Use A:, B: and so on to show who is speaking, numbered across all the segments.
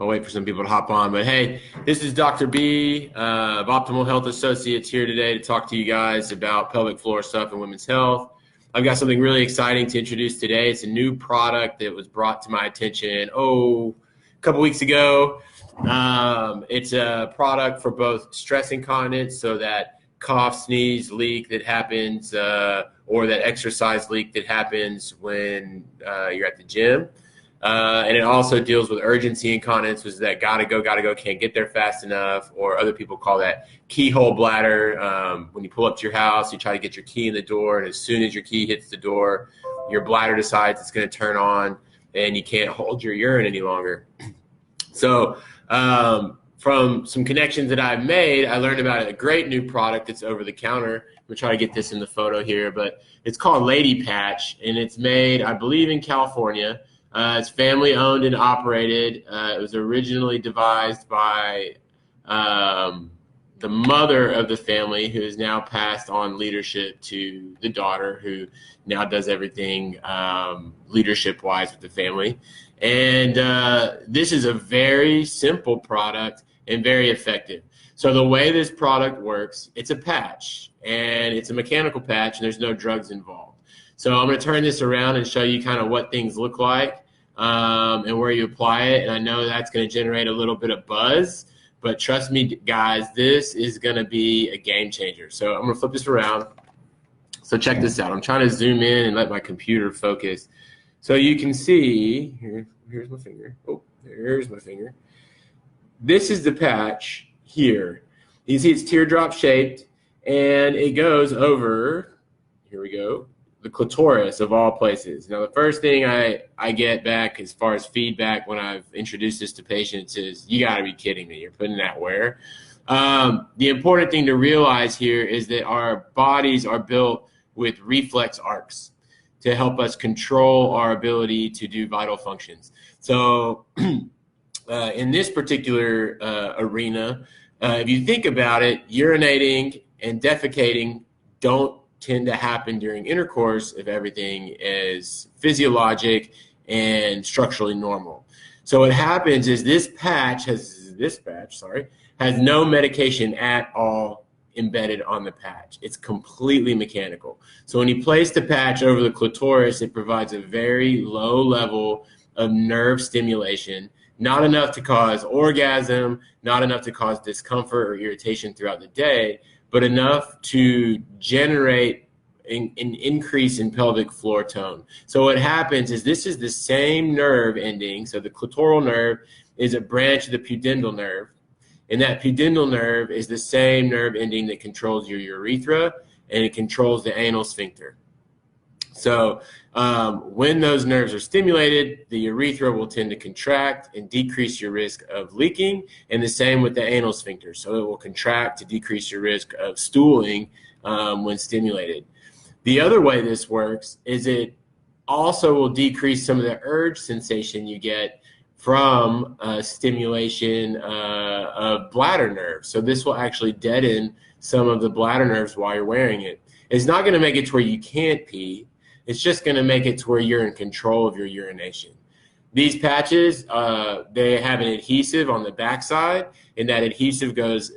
A: I'll wait for some people to hop on. But hey, this is Dr. B of Optimal Health Associates here today to talk to you guys about pelvic floor stuff and women's health. I've got something really exciting to introduce today. It's a new product that was brought to my attention, a couple weeks ago. It's a product for both stress incontinence, so that cough, sneeze, leak that happens, or that exercise leak that happens when you're at the gym. And it also deals with urgency incontinence, which is that gotta go, can't get there fast enough, or other people call that keyhole bladder. When you pull up to your house, you try to get your key in the door, and as soon as your key hits the door, your bladder decides it's going to turn on, and you can't hold your urine any longer. So from some connections that I've made, I learned about a great new product that's over the counter. I'm going to try to get this in the photo here, but it's called Lady Patch, and it's made, I believe, in California. It's family owned and operated. It was originally devised by the mother of the family, who has now passed on leadership to the daughter, who now does everything leadership-wise with the family. And this is a very simple product and very effective. So the way this product works, it's a patch, and it's a mechanical patch, and there's no drugs involved. So I'm going to turn this around and show you kind of what things look like and where you apply it. And I know that's going to generate a little bit of buzz, but trust me, guys, this is going to be a game changer. So I'm going to flip this around. So check this out. I'm trying to zoom in and let my computer focus. So you can see, here's my finger. Oh, there's my finger. This is the patch here. You see it's teardrop shaped, and it goes over, here we go, the clitoris of all places. Now, the first thing I get back as far as feedback when I've introduced this to patients is, you got to be kidding me. You're putting that where? The important thing to realize here is that our bodies are built with reflex arcs to help us control our ability to do vital functions. So in this particular arena, if you think about it, urinating and defecating don't tend to happen during intercourse if everything is physiologic and structurally normal. So what happens is this patch has no medication at all embedded on the patch. It's completely mechanical. So when you place the patch over the clitoris, it provides a very low level of nerve stimulation, not enough to cause orgasm, not enough to cause discomfort or irritation throughout the day, but enough to generate an increase in pelvic floor tone. So what happens is, this is the same nerve ending. So the clitoral nerve is a branch of the pudendal nerve, and that pudendal nerve is the same nerve ending that controls your urethra, and it controls the anal sphincter. So when those nerves are stimulated, the urethra will tend to contract and decrease your risk of leaking, and the same with the anal sphincter. So it will contract to decrease your risk of stooling when stimulated. The other way this works is it also will decrease some of the urge sensation you get from stimulation of bladder nerves. So this will actually deaden some of the bladder nerves while you're wearing it. It's not going to make it to where you can't pee. It's just going to make it to where you're in control of your urination. These patches, they have an adhesive on the backside, and that adhesive goes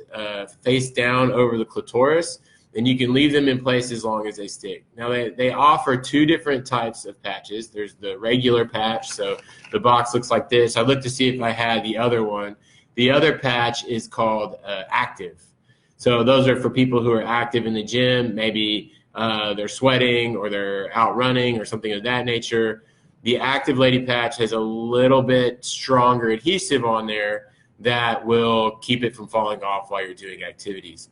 A: face down over the clitoris, and you can leave them in place as long as they stick. Now, they offer two different types of patches. There's the regular patch, so the box looks like this. I looked to see if I had the other one. The other patch is called Active. So those are for people who are active in the gym, maybe they're sweating or they're out running or something of that nature. The Active Lady Patch has a little bit stronger adhesive on there that will keep it from falling off while you're doing activities.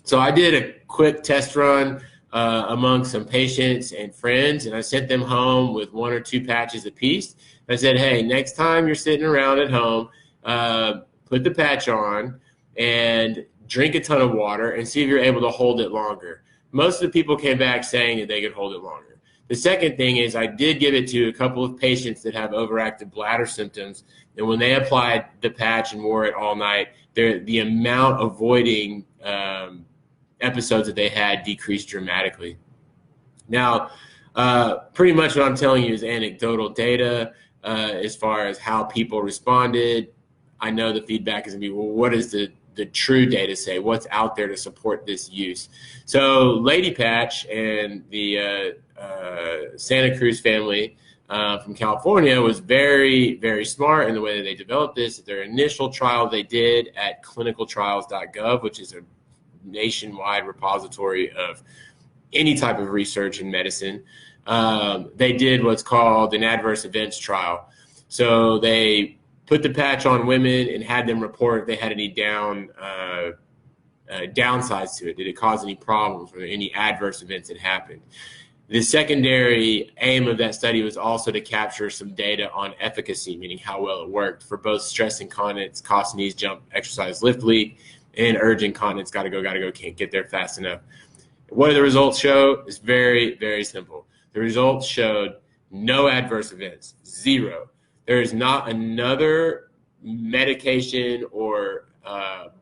A: So I did a quick test run among some patients and friends, and I sent them home with 1 or 2 patches apiece. I said, hey, next time you're sitting around at home, put the patch on and drink a ton of water and see if you're able to hold it longer. Most of the people came back saying that they could hold it longer. The second thing is, I did give it to a couple of patients that have overactive bladder symptoms, and when they applied the patch and wore it all night, the amount of voiding episodes that they had decreased dramatically. Now, pretty much what I'm telling you is anecdotal data as far as how people responded. I know the feedback is gonna be, well, what does the true data say? What's out there to support this use? So Lady Patch and the Santa Cruz family from California was very, very smart in the way that they developed this. Their initial trial they did at clinicaltrials.gov, which is a nationwide repository of any type of research in medicine. They did what's called an adverse events trial. So they put the patch on women and had them report if they had any downsides to it. Did it cause any problems? Were there any adverse events that happened? The secondary aim of that study was also to capture some data on efficacy, meaning how well it worked for both stress incontinence, cough, sneeze, jump, exercise, lift, leak, and urge incontinence, gotta go, can't get there fast enough. What do the results show? It's very, very simple. The results showed no adverse events, zero. There is not another medication or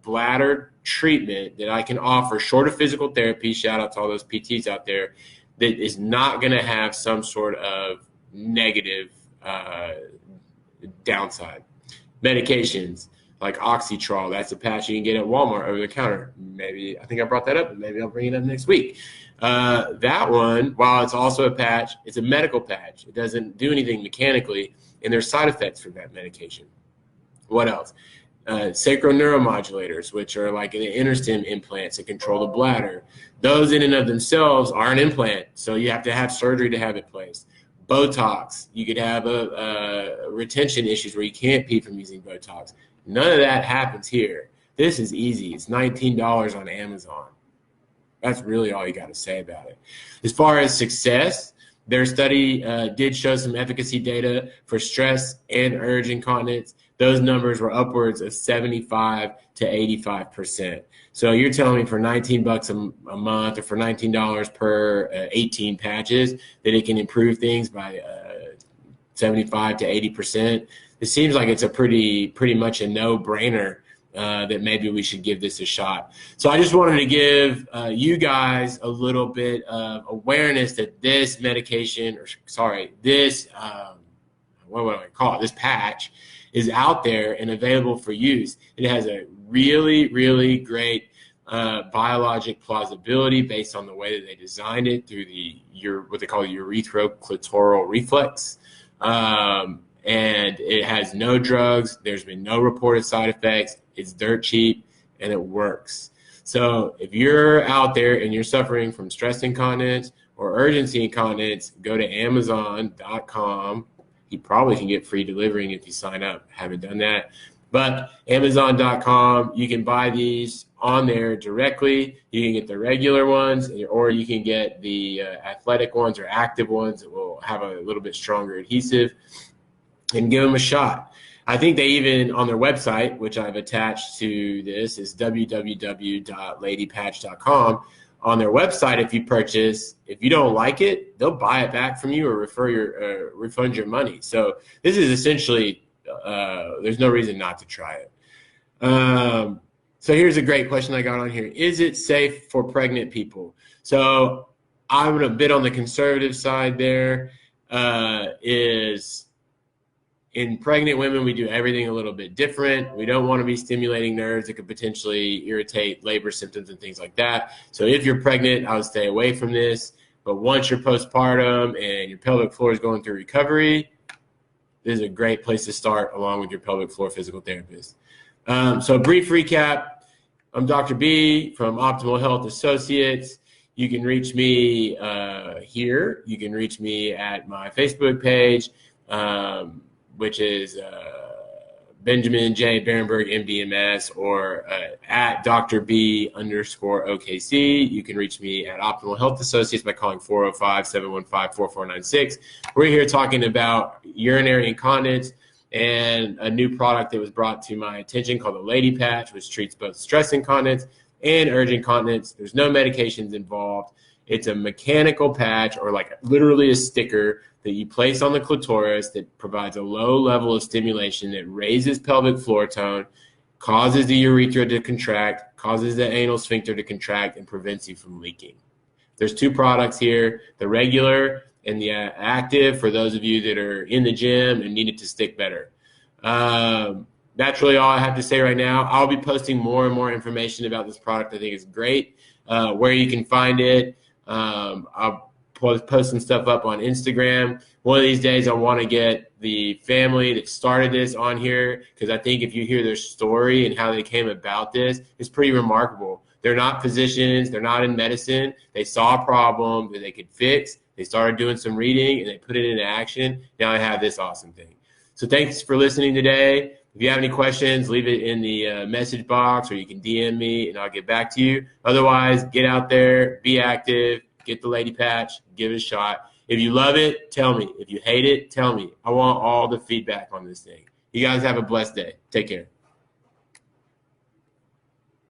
A: bladder treatment that I can offer, short of physical therapy, shout out to all those PTs out there, that is not going to have some sort of negative downside. Medications like Oxytrol, that's a patch you can get at Walmart over the counter. Maybe, I think I brought that up, but maybe I'll bring it up next week. That one, while it's also a patch, it's a medical patch. It doesn't do anything mechanically, and there's side effects from that medication. What else? Sacral neuromodulators, which are like an InterStim implants that control the bladder. Those in and of themselves are an implant, so you have to have surgery to have it placed. Botox, you could have retention issues where you can't pee from using Botox. None of that happens here. This is easy. It's $19 on Amazon. That's really all you got to say about it. As far as success, their study did show some efficacy data for stress and urge incontinence. Those numbers were upwards of 75 to 85%. So you're telling me for $19 a month or for $19 per 18 patches that it can improve things by 75 to 80%. It seems like it's a pretty much a no-brainer that maybe we should give this a shot. So I just wanted to give you guys a little bit of awareness that this medication, or sorry, this, what would I call it, this patch is out there and available for use. It has a really, really great biologic plausibility based on the way that they designed it through what they call urethro-clitoral reflex. And it has no drugs. There's been no reported side effects. It's dirt cheap and it works. So if you're out there and you're suffering from stress incontinence or urgency incontinence, go to Amazon.com. You probably can get free delivering if you sign up. Haven't done that. But Amazon.com, you can buy these on there directly. You can get the regular ones, or you can get the athletic ones or active ones that will have a little bit stronger adhesive, and give them a shot. I think they even, on their website, which I've attached to this, is www.ladypatch.com. On their website, if you purchase, if you don't like it, they'll buy it back from you or refund your money. So this is essentially, there's no reason not to try it. So here's a great question I got on here. Is it safe for pregnant people? So I'm a bit on the conservative side there. In pregnant women, we do everything a little bit different. We don't want to be stimulating nerves that could potentially irritate labor symptoms and things like that. So if you're pregnant, I would stay away from this. But once you're postpartum and your pelvic floor is going through recovery, this is a great place to start along with your pelvic floor physical therapist. So brief recap, I'm Dr. B from Optimal Health Associates. You can reach me here. You can reach me at my Facebook page, which is Benjamin J. Berenberg, MD/MS, or at Dr. B_OKC. You can reach me at Optimal Health Associates by calling 405-715-4496. We're here talking about urinary incontinence and a new product that was brought to my attention called the Lady Patch, which treats both stress incontinence and urge incontinence. There's no medications involved. It's a mechanical patch, or like literally a sticker that you place on the clitoris that provides a low level of stimulation that raises pelvic floor tone, causes the urethra to contract, causes the anal sphincter to contract, and prevents you from leaking. There's two products here, the regular and the active, for those of you that are in the gym and need it to stick better. that's really all I have to say right now. I'll be posting more and more information about this product. I think it's great. Where you can find it, I'll post some stuff up on Instagram. One of these days I want to get the family that started this on here, because I think if you hear their story and how they came about this, it's pretty remarkable. They're not physicians. They're not in medicine. They saw a problem that they could fix. They started doing some reading and they put it into action. Now I have this awesome thing. So thanks for listening today. If you have any questions, leave it in the message box, or you can DM me and I'll get back to you. Otherwise, get out there, be active, get the lady patch, give it a shot. If you love it, tell me. If you hate it, tell me. I want all the feedback on this thing. You guys have a blessed day. Take care.